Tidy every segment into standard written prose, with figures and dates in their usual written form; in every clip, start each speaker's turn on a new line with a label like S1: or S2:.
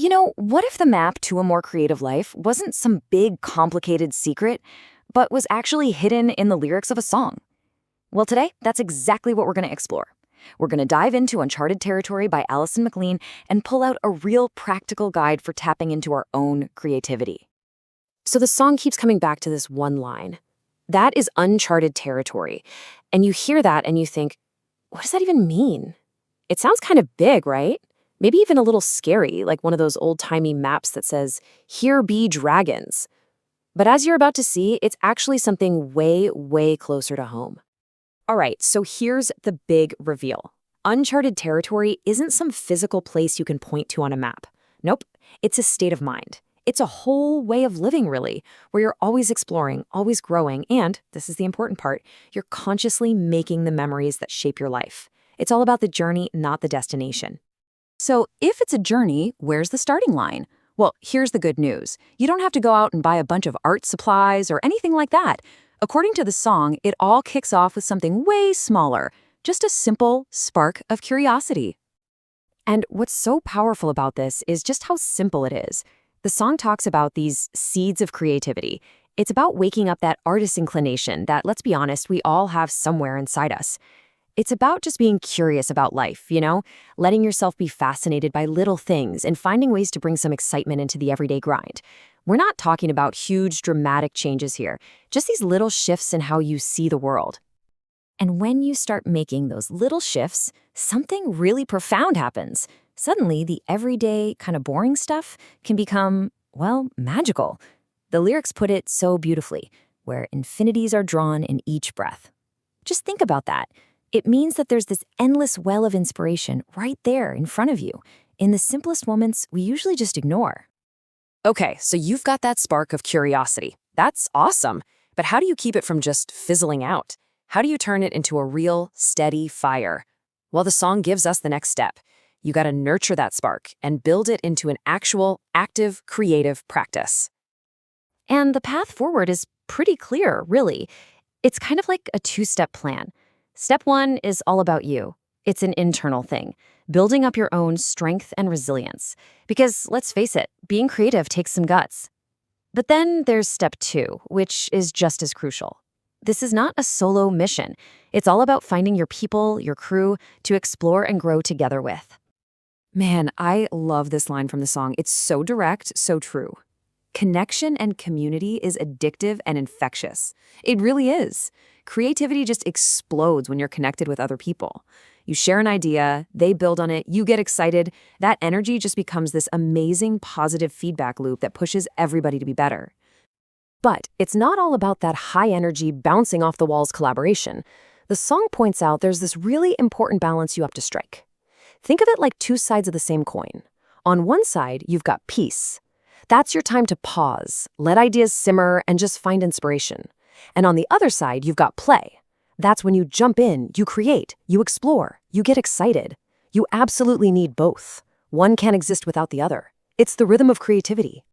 S1: What if the map to a more creative life wasn't some big, complicated secret, but was actually hidden in the lyrics of a song? Well, today, that's exactly what we're going to explore. We're going to dive into Uncharted Territory by Alison McLean and pull out a real practical guide for tapping into our own creativity.
S2: So the song keeps coming back to this one line. That is uncharted territory. And you hear that and you think, what does that even mean? It sounds kind of big, right? Maybe even a little scary, like one of those old-timey maps that says, "Here be dragons." But as you're about to see, it's actually something way, way closer to home. All right, so here's the big reveal. Uncharted territory isn't some physical place you can point to on a map. Nope, it's a state of mind. It's a whole way of living, really, where you're always exploring, always growing, and, this is the important part, you're consciously making the memories that shape your life. It's all about the journey, not the destination.
S1: So if it's a journey, where's the starting line? Well, here's the good news. You don't have to go out and buy a bunch of art supplies or anything like that. According to the song, it all kicks off with something way smaller, just a simple spark of curiosity.
S2: And what's so powerful about this is just how simple it is. The song talks about these seeds of creativity. It's about waking up that artist inclination that, let's be honest, we all have somewhere inside us. It's about just being curious about life, letting yourself be fascinated by little things and finding ways to bring some excitement into the everyday grind. We're not talking about huge, dramatic changes here, just these little shifts in how you see the world.
S1: And when you start making those little shifts, something really profound happens. Suddenly, the everyday, kind of boring stuff can become, well, magical. The lyrics put it so beautifully, where infinities are drawn in each breath. Just think about that. It means that there's this endless well of inspiration right there in front of you, in the simplest moments we usually just ignore.
S2: Okay, so you've got that spark of curiosity. That's awesome. But how do you keep it from just fizzling out? How do you turn it into a real, steady fire? Well, the song gives us the next step. You got to nurture that spark and build it into an actual, active, creative practice.
S1: And the path forward is pretty clear, really. It's kind of like a two-step plan. Step 1 is all about you. It's an internal thing, building up your own strength and resilience. Because, let's face it, being creative takes some guts. But then there's step 2, which is just as crucial. This is not a solo mission. It's all about finding your people, your crew, to explore and grow together with.
S2: Man, I love this line from the song. It's so direct, so true. Connection and community is addictive and infectious. It really is. Creativity just explodes when you're connected with other people. You share an idea, they build on it, you get excited. That energy just becomes this amazing positive feedback loop that pushes everybody to be better. But it's not all about that high energy, bouncing off the walls collaboration. The song points out there's this really important balance you have to strike. Think of it like two sides of the same coin. On one side, you've got peace. That's your time to pause, let ideas simmer, and just find inspiration. And on the other side, you've got play. That's when you jump in, you create, you explore, you get excited. You absolutely need both. One can't exist without the other. It's the rhythm of creativity.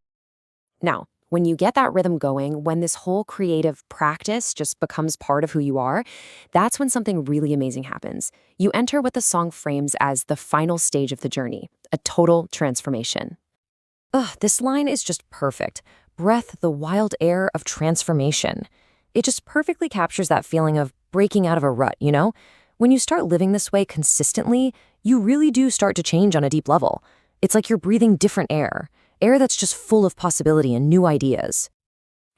S2: Now, when you get that rhythm going, when this whole creative practice just becomes part of who you are, that's when something really amazing happens. You enter what the song frames as the final stage of the journey, a total transformation. This line is just perfect. Breath the wild air of transformation. It just perfectly captures that feeling of breaking out of a rut, When you start living this way consistently, you really do start to change on a deep level. It's like you're breathing different air that's just full of possibility and new ideas.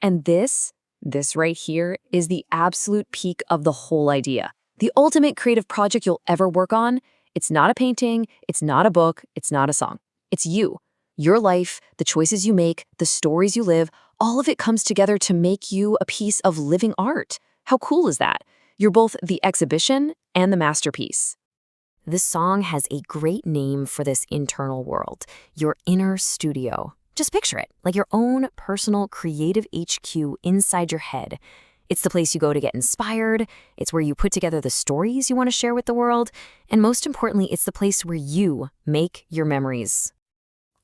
S2: And this right here is the absolute peak of the whole idea. The ultimate creative project you'll ever work on. It's not a painting, it's not a book, it's not a song. It's you. Your life, the choices you make, the stories you live, all of it comes together to make you a piece of living art. How cool is that? You're both the exhibition and the masterpiece. This song has a great name for this internal world, your inner studio. Just picture it, like your own personal creative HQ inside your head. It's the place you go to get inspired, it's where you put together the stories you want to share with the world, and most importantly, it's the place where you make your memories.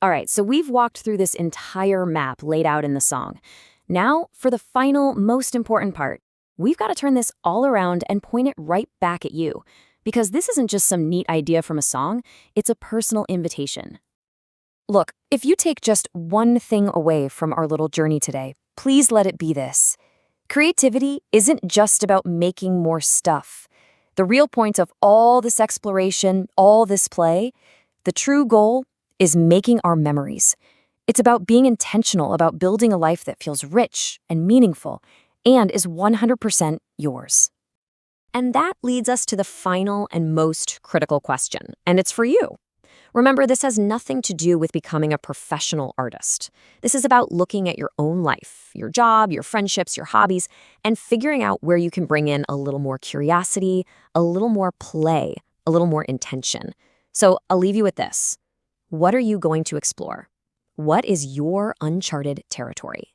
S2: All right, so we've walked through this entire map laid out in the song. Now, for the final, most important part, we've got to turn this all around and point it right back at you. Because this isn't just some neat idea from a song, it's a personal invitation.
S1: Look, if you take just one thing away from our little journey today, please let it be this. Creativity isn't just about making more stuff. The real point of all this exploration, all this play, the true goal is making our memories. It's about being intentional about building a life that feels rich and meaningful and is 100% yours. And that leads us to the final and most critical question, and it's for you. Remember, this has nothing to do with becoming a professional artist. This is about looking at your own life, your job, your friendships, your hobbies, and figuring out where you can bring in a little more curiosity, a little more play, a little more intention. So I'll leave you with this. What are you going to explore? What is your uncharted territory?